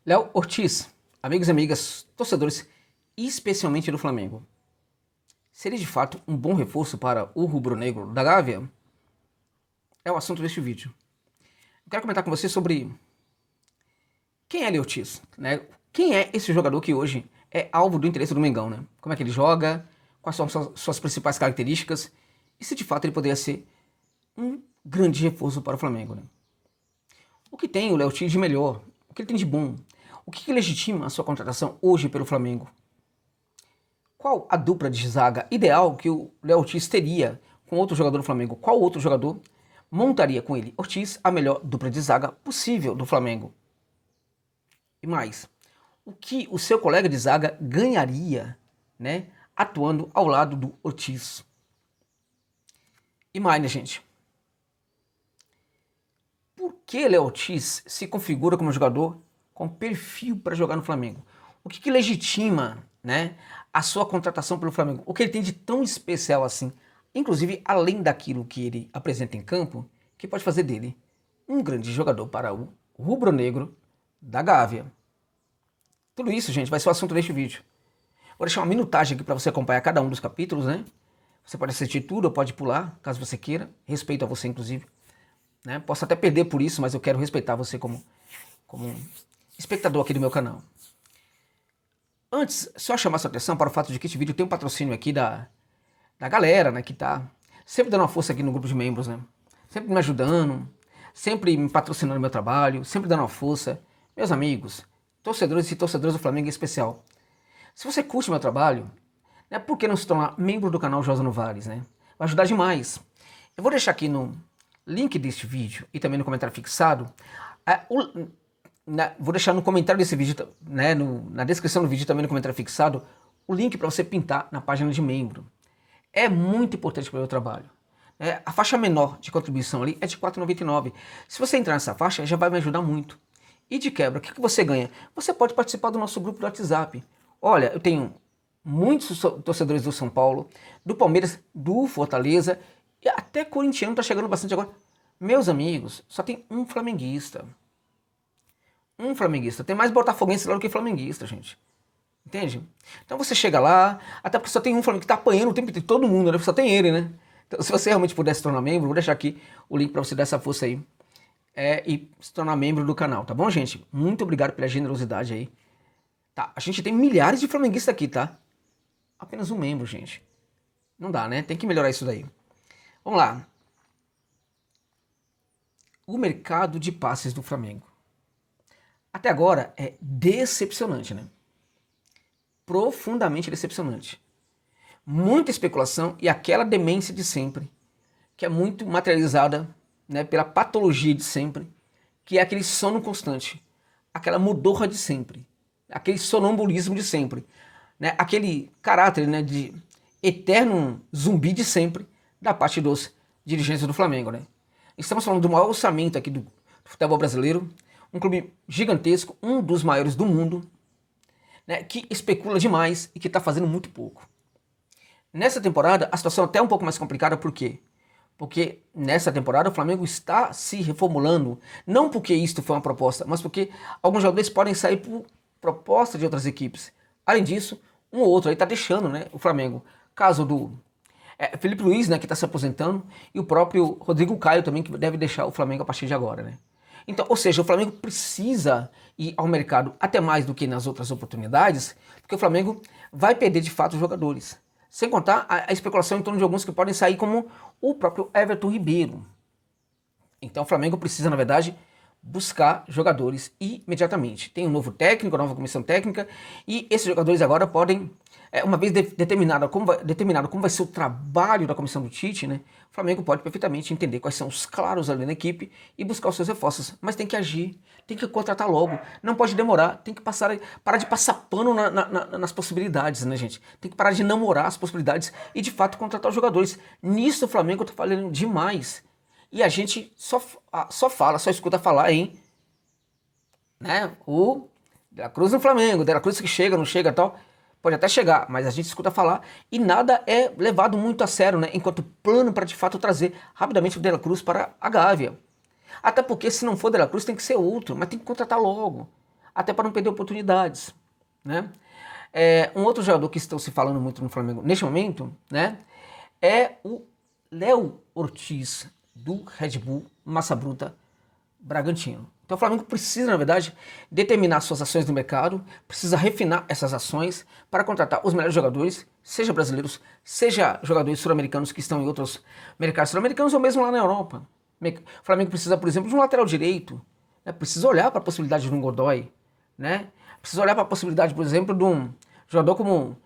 Léo Ortiz, amigos e amigas, torcedores, especialmente do Flamengo. Seria de fato um bom reforço para o rubro-negro da Gávea? É o assunto deste vídeo. Eu quero comentar com você sobre quem é Léo Ortiz, né? Quem é esse jogador que hoje é alvo do interesse do Mengão, né? Como é que ele joga, quais são suas principais características e se de fato ele poderia ser um grande reforço para o Flamengo, né? O que tem o Léo Ortiz de melhor? O que ele tem de bom? O que legitima a sua contratação hoje pelo Flamengo? Qual a dupla de zaga ideal que o Léo Ortiz teria com outro jogador do Flamengo? Qual outro jogador montaria com ele, Ortiz, a melhor dupla de zaga possível do Flamengo? E mais, o que o seu colega de zaga ganharia, né, atuando ao lado do Ortiz? E mais, né, gente? Por que Léo Ortiz se configura como jogador com perfil para jogar no Flamengo? O que legitima, né, a sua contratação pelo Flamengo? O que ele tem de tão especial assim? Inclusive, além daquilo que ele apresenta em campo, que pode fazer dele um grande jogador para o rubro-negro da Gávea. Tudo isso, gente, vai ser o assunto deste vídeo. Vou deixar uma minutagem aqui para você acompanhar cada um dos capítulos, né? Você pode assistir tudo ou pode pular, caso você queira. Respeito a você, inclusive. Né? Posso até perder por isso, mas eu quero respeitar você como espectador aqui do meu canal. Antes, só chamar sua atenção para o fato de que este vídeo tem um patrocínio aqui da galera, né, que tá sempre dando uma força aqui no grupo de membros, né? Sempre me ajudando, sempre me patrocinando meu trabalho, sempre dando uma força. Meus amigos, torcedores e torcedoras do Flamengo em especial. Se você curte meu trabalho, né, por que não se tornar membro do canal Josa Novares, né? Vai ajudar demais. Eu vou deixar aqui no link deste vídeo e também no comentário fixado, vou deixar no comentário desse vídeo, né, na descrição do vídeo e também no comentário fixado, o link para você pintar na página de membro. É muito importante para o meu trabalho. A faixa menor de contribuição ali é de R$ 4,99. Se você entrar nessa faixa, já vai me ajudar muito. E de quebra, o que você ganha? Você pode participar do nosso grupo do WhatsApp. Olha, eu tenho muitos torcedores do São Paulo, do Palmeiras, do Fortaleza, e até corintiano está chegando bastante agora. Meus amigos, só tem um flamenguista. Um flamenguista. Tem mais botafoguense lá do que flamenguista, gente. Entende? Então você chega lá, até porque só tem um Flamengo que tá apanhando o tempo de todo mundo, né? Só tem ele, né? Então se você realmente puder se tornar membro, vou deixar aqui o link para você dar essa força aí. E se tornar membro do canal, tá bom, gente? Muito obrigado pela generosidade aí. Tá, a gente tem milhares de flamenguistas aqui, tá? Apenas um membro, gente. Não dá, né? Tem que melhorar isso daí. Vamos lá. O mercado de passes do Flamengo. Até agora é decepcionante, né? Profundamente decepcionante. Muita especulação e aquela demência de sempre, que é muito materializada, né, pela patologia de sempre, que é aquele sono constante, aquela modorra de sempre, aquele sonambulismo de sempre, né, aquele caráter, né, de eterno zumbi de sempre da parte dos dirigentes do Flamengo, né? Estamos falando do maior orçamento aqui do futebol brasileiro, um clube gigantesco, um dos maiores do mundo, né, que especula demais e que está fazendo muito pouco. Nessa temporada, a situação é até um pouco mais complicada, por quê? Porque nessa temporada o Flamengo está se reformulando, não porque isto foi uma proposta, mas porque alguns jogadores podem sair por proposta de outras equipes. Além disso, um ou outro aí está deixando, né, o Flamengo. Caso do Felipe Luiz, né, que está se aposentando, e o próprio Rodrigo Caio também, que deve deixar o Flamengo a partir de agora, né? Então, ou seja, o Flamengo precisa ir ao mercado até mais do que nas outras oportunidades, porque o Flamengo vai perder de fato jogadores. Sem contar a especulação em torno de alguns que podem sair, como o próprio Everton Ribeiro. Então o Flamengo precisa, na verdade, buscar jogadores imediatamente. Tem um novo técnico, uma nova comissão técnica, e esses jogadores agora podem, uma vez determinado como vai ser o trabalho da comissão do Tite, né, o Flamengo pode perfeitamente entender quais são os claros ali na equipe e buscar os seus reforços. Mas tem que agir, tem que contratar logo, não pode demorar, tem que parar de passar pano nas possibilidades, né, gente? Tem que parar de namorar as possibilidades e, de fato, contratar os jogadores. Nisso o Flamengo está falando demais. E a gente só escuta falar em, né, o De La Cruz no Flamengo, De La Cruz que chega, não chega e tal. Pode até chegar, mas a gente escuta falar e nada é levado muito a sério, né, enquanto plano para de fato trazer rapidamente o De La Cruz para a Gávea. Até porque se não for De La Cruz tem que ser outro, mas tem que contratar logo. até para não perder oportunidades, né? Um outro jogador que estão se falando muito no Flamengo neste momento, né, é o Léo Ortiz, do Red Bull Massa Bruta Bragantino. Então o Flamengo precisa, na verdade, determinar suas ações no mercado, precisa refinar essas ações para contratar os melhores jogadores, seja brasileiros, seja jogadores sul-americanos que estão em outros mercados sul-americanos ou mesmo lá na Europa. O Flamengo precisa, por exemplo, de um lateral direito, né? Precisa olhar para a possibilidade de um Godoy, né? Precisa olhar para a possibilidade, por exemplo, de um jogador como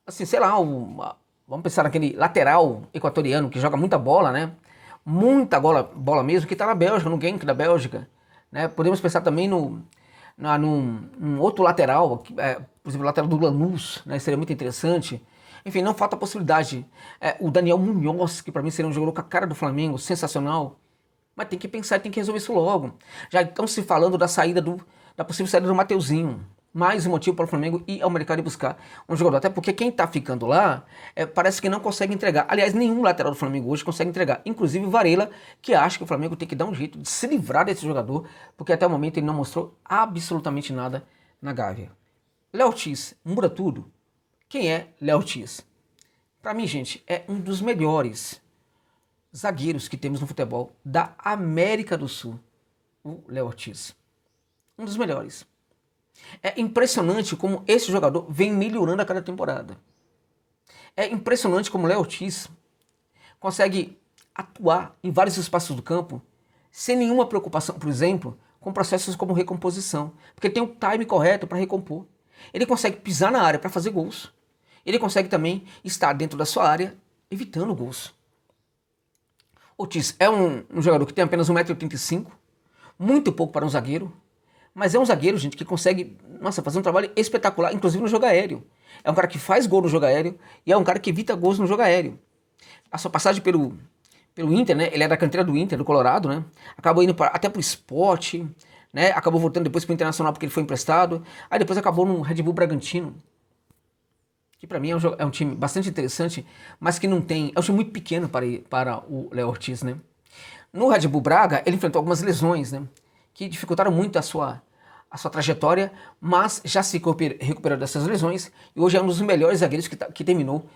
assim, sei lá, vamos pensar naquele lateral equatoriano que joga muita bola, né? Muita bola mesmo, que está na Bélgica, no Genk da Bélgica, né? Podemos pensar também num outro lateral, por exemplo, o lateral do Lanús, né? Seria muito interessante. Enfim, não falta possibilidade. O Daniel Munhoz, que para mim seria um jogador com a cara do Flamengo, sensacional. Mas tem que pensar e tem que resolver isso logo. Já estão se falando da possível saída do Mateuzinho. Mais um motivo para o Flamengo ir ao mercado e buscar um jogador. Até porque quem está ficando lá parece que não consegue entregar. Aliás, nenhum lateral do Flamengo hoje consegue entregar. Inclusive o Varela, que acha que o Flamengo tem que dar um jeito de se livrar desse jogador, porque até o momento ele não mostrou absolutamente nada na Gávea. Léo Ortiz muda tudo. Quem é Léo Ortiz? Para mim, gente, é um dos melhores zagueiros que temos no futebol da América do Sul. O Léo Ortiz. Um dos melhores. É impressionante como esse jogador vem melhorando a cada temporada. É impressionante como o Léo Ortiz consegue atuar em vários espaços do campo sem nenhuma preocupação, por exemplo, com processos como recomposição. Porque ele tem o time correto para recompor. Ele consegue pisar na área para fazer gols. Ele consegue também estar dentro da sua área evitando gols. Ortiz é um jogador que tem apenas 1,85 m, muito pouco para um zagueiro. Mas é um zagueiro, gente, que consegue, fazer um trabalho espetacular, inclusive no jogo aéreo. É um cara que faz gol no jogo aéreo e é um cara que evita gols no jogo aéreo. A sua passagem pelo Inter, né? Ele é da canteira do Inter, do Colorado, né? Acabou indo até pro Sport, né? Acabou voltando depois pro Internacional porque ele foi emprestado. Aí depois acabou no Red Bull Bragantino, que pra mim é um time bastante interessante, mas que não tem... É um time muito pequeno para o Léo Ortiz, né? No Red Bull Braga, ele enfrentou algumas lesões, né? Que dificultaram muito a sua trajetória, mas já se recuperou dessas lesões e hoje é um dos melhores zagueiros que terminou,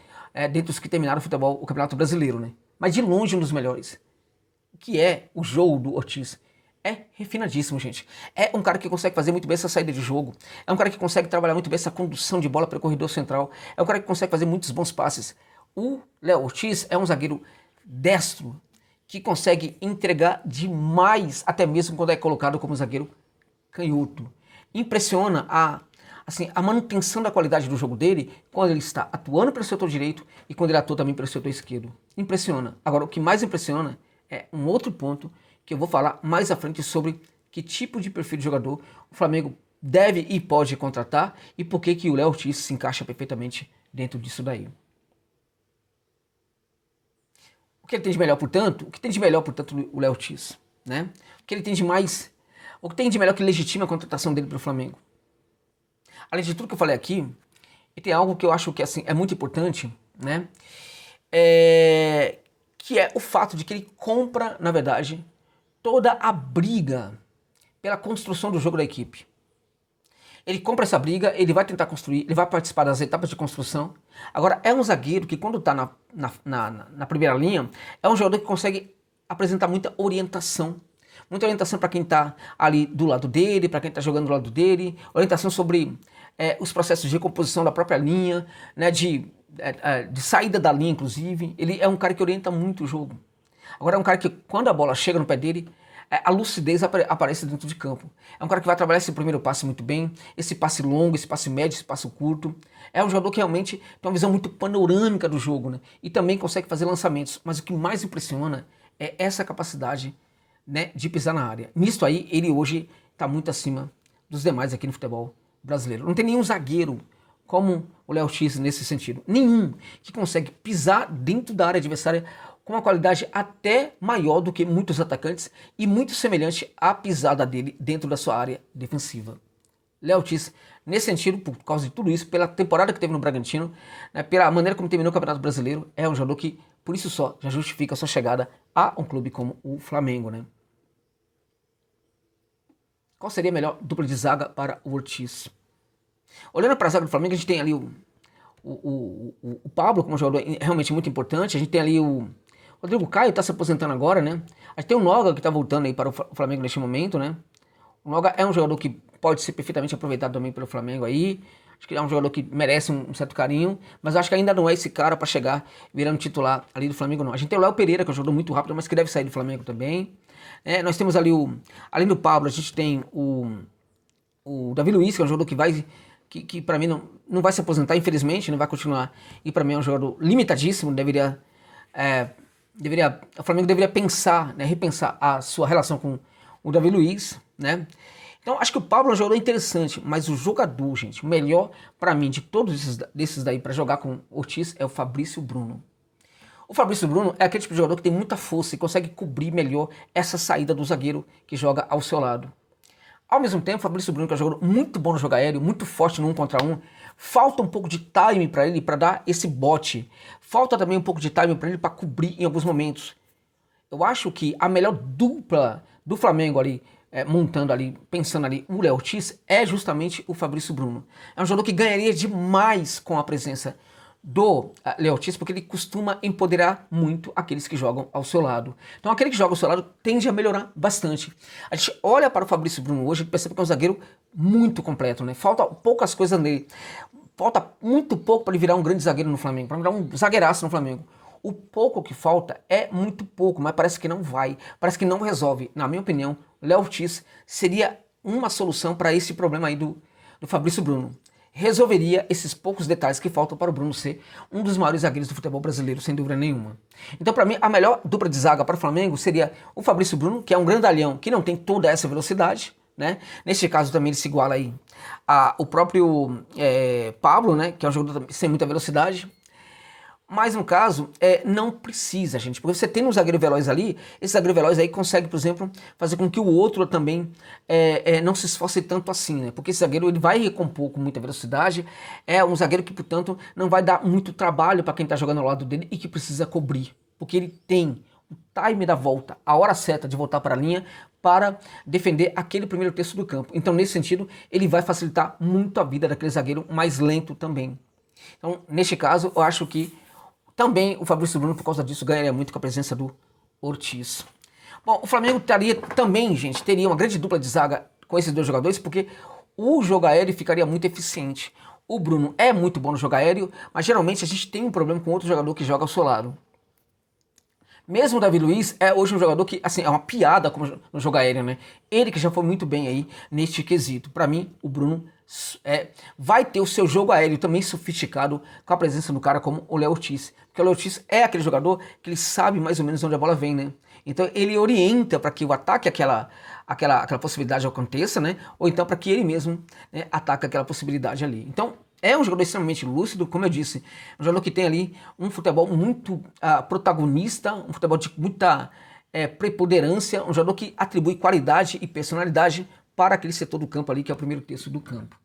dentre os que terminaram o Campeonato Brasileiro, né? Mas de longe um dos melhores. O que é o jogo do Ortiz? É refinadíssimo, gente. É um cara que consegue fazer muito bem essa saída de jogo. É um cara que consegue trabalhar muito bem essa condução de bola para o corredor central. É um cara que consegue fazer muitos bons passes. O Léo Ortiz é um zagueiro destro, que consegue entregar demais, até mesmo quando é colocado como zagueiro canhoto. Impressiona a manutenção da qualidade do jogo dele quando ele está atuando pelo setor direito e quando ele atua também pelo setor esquerdo. Impressiona. Agora, o que mais impressiona é um outro ponto que eu vou falar mais à frente sobre que tipo de perfil de jogador o Flamengo deve e pode contratar e por que o Léo Ortiz se encaixa perfeitamente dentro disso daí. O que ele tem de melhor, portanto? O que tem de melhor, portanto, o Léo Ortiz, né? O que ele tem de mais... O que tem de melhor que legitima a contratação dele para o Flamengo? Além de tudo que eu falei aqui, e tem algo que eu acho que é muito importante, né? Que é o fato de que ele compra, na verdade, toda a briga pela construção do jogo da equipe. Ele compra essa briga, ele vai tentar construir, ele vai participar das etapas de construção. Agora, é um zagueiro que quando está na primeira linha, é um jogador que consegue apresentar muita orientação. Muita orientação para quem está ali do lado dele, para quem está jogando do lado dele. Orientação sobre os processos de recomposição da própria linha, né, de saída da linha, inclusive. Ele é um cara que orienta muito o jogo. Agora, é um cara que quando a bola chega no pé dele, a lucidez aparece dentro de campo. É um cara que vai trabalhar esse primeiro passe muito bem, esse passe longo, esse passe médio, esse passe curto. É um jogador que realmente tem uma visão muito panorâmica do jogo, né? E também consegue fazer lançamentos. Mas o que mais impressiona é essa capacidade, né, de pisar na área. Nisso aí, ele hoje está muito acima dos demais aqui no futebol brasileiro. Não tem nenhum zagueiro como o Léo Ortiz nesse sentido. Nenhum que consegue pisar dentro da área adversária com uma qualidade até maior do que muitos atacantes e muito semelhante à pisada dele dentro da sua área defensiva. Léo Ortiz, nesse sentido, por causa de tudo isso, pela temporada que teve no Bragantino, né, pela maneira como terminou o Campeonato Brasileiro, é um jogador que, por isso só, já justifica a sua chegada a um clube como o Flamengo, né? Qual seria a melhor dupla de zaga para o Ortiz? Olhando para a zaga do Flamengo, a gente tem ali o Pablo como jogador realmente muito importante. A gente tem ali o Rodrigo Caio, está se aposentando agora, né? A gente tem o Noga, que está voltando aí para o Flamengo neste momento, né? O Noga é um jogador que pode ser perfeitamente aproveitado também pelo Flamengo aí. Acho que é um jogador que merece um certo carinho, mas acho que ainda não é esse cara para chegar virando titular ali do Flamengo, não. A gente tem o Léo Pereira, que é um jogador muito rápido, mas que deve sair do Flamengo também. Nós temos ali além do Pablo, a gente tem o Davi Luiz, que é um jogador que vai, que para mim não vai se aposentar, infelizmente, não vai continuar. E para mim é um jogador limitadíssimo, o Flamengo deveria pensar, né, repensar a sua relação com o Davi Luiz, né? Então, acho que o Pablo é um jogador interessante, mas o jogador, gente, o melhor para mim de todos desses daí para jogar com o Ortiz é o Fabrício Bruno. O Fabrício Bruno é aquele tipo de jogador que tem muita força e consegue cobrir melhor essa saída do zagueiro que joga ao seu lado. Ao mesmo tempo, o Fabrício Bruno, que é um jogador muito bom no jogo aéreo, muito forte no 1 contra 1, falta um pouco de time para ele, para dar esse bote. Falta também um pouco de time para ele para cobrir em alguns momentos. Eu acho que a melhor dupla do Flamengo ali, montando ali, pensando ali, o Léo Ortiz, é justamente o Fabrício Bruno. É um jogador que ganharia demais com a presença do Léo Ortiz, porque ele costuma empoderar muito aqueles que jogam ao seu lado. Então aquele que joga ao seu lado tende a melhorar bastante. A gente olha para o Fabrício Bruno hoje e percebe que é um zagueiro muito completo, né? Falta poucas coisas nele. Falta muito pouco para ele virar um grande zagueiro no Flamengo, para virar um zagueiraço no Flamengo. O pouco que falta é muito pouco, mas parece que não vai, parece que não resolve. Na minha opinião, Léo Ortiz seria uma solução para esse problema aí do Fabrício Bruno. Resolveria esses poucos detalhes que faltam para o Bruno ser um dos maiores zagueiros do futebol brasileiro, sem dúvida nenhuma. Então, para mim, a melhor dupla de zaga para o Flamengo seria o Fabrício Bruno, que é um grandalhão, que não tem toda essa velocidade, né? Neste caso também ele se iguala aí ao próprio Pablo, né? Que é um jogador sem muita velocidade. Mas no caso, não precisa, gente, porque você tem um zagueiro veloz ali, esse zagueiro veloz aí consegue, por exemplo, fazer com que o outro também não se esforce tanto assim, né? Porque esse zagueiro ele vai recompor com muita velocidade, é um zagueiro que, portanto, não vai dar muito trabalho para quem está jogando ao lado dele e que precisa cobrir, porque ele tem o time da volta, a hora certa de voltar para a linha para defender aquele primeiro terço do campo. Então, nesse sentido, ele vai facilitar muito a vida daquele zagueiro mais lento também. Então, neste caso, eu acho que também o Fabrício Bruno, por causa disso, ganharia muito com a presença do Ortiz. Bom, o Flamengo teria uma grande dupla de zaga com esses dois jogadores, porque o jogo aéreo ficaria muito eficiente. O Bruno é muito bom no jogo aéreo, mas geralmente a gente tem um problema com outro jogador que joga ao seu lado. Mesmo o Davi Luiz é hoje um jogador que, assim, é uma piada no jogo aéreo, né? Ele que já foi muito bem aí neste quesito. Para mim, o Bruno vai ter o seu jogo aéreo também sofisticado com a presença do cara como o Léo Ortiz. Porque o Léo Ortiz é aquele jogador que ele sabe mais ou menos onde a bola vem, né? Então ele orienta para que o ataque, aquela possibilidade aconteça, né? Ou então para que ele mesmo, né, ataque aquela possibilidade ali. Então, é um jogador extremamente lúcido, como eu disse, um jogador que tem ali um futebol muito protagonista, um futebol de muita preponderância, um jogador que atribui qualidade e personalidade para aquele setor do campo ali, que é o primeiro terço do campo.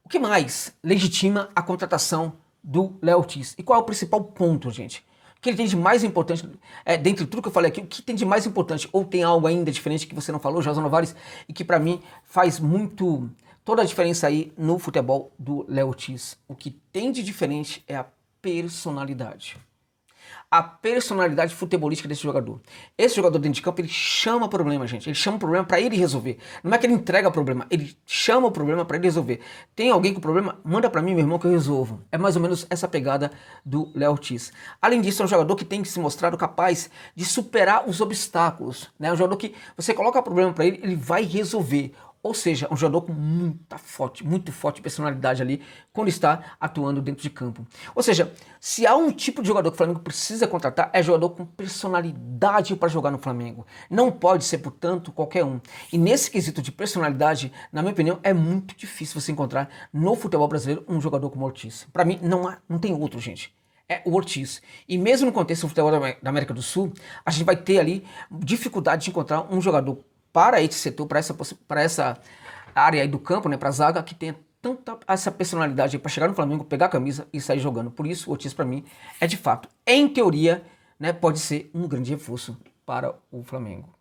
O que mais legitima a contratação do Léo Ortiz? E qual é o principal ponto, gente? O que ele tem de mais importante, dentre tudo que eu falei aqui, o que tem de mais importante? Ou tem algo ainda diferente que você não falou, Josa Novares, e que para mim faz toda a diferença aí no futebol do Léo Ortiz? O que tem de diferente é a personalidade. A personalidade futebolística desse jogador. Esse jogador dentro de campo, ele chama problema, gente. Ele chama o problema para ele resolver. Não é que ele entrega o problema, ele chama o problema para ele resolver. Tem alguém com problema? Manda para mim, meu irmão, que eu resolvo. É mais ou menos essa pegada do Léo Ortiz. Além disso, é um jogador que tem que se mostrar capaz de superar os obstáculos, né? É um jogador que você coloca o problema para ele, ele vai resolver. Ou seja, um jogador com muito forte personalidade ali quando está atuando dentro de campo. Ou seja, se há um tipo de jogador que o Flamengo precisa contratar, é jogador com personalidade para jogar no Flamengo. Não pode ser, portanto, qualquer um. E nesse quesito de personalidade, na minha opinião, é muito difícil você encontrar no futebol brasileiro um jogador como o Ortiz. Para mim, não tem outro, gente. É o Ortiz. E mesmo no contexto do futebol da América do Sul, a gente vai ter ali dificuldade de encontrar um jogador para esse setor, para essa área aí do campo, né, para a zaga, que tenha tanta essa personalidade para chegar no Flamengo, pegar a camisa e sair jogando. Por isso, o Ortiz, para mim, é de fato, em teoria, né, pode ser um grande reforço para o Flamengo.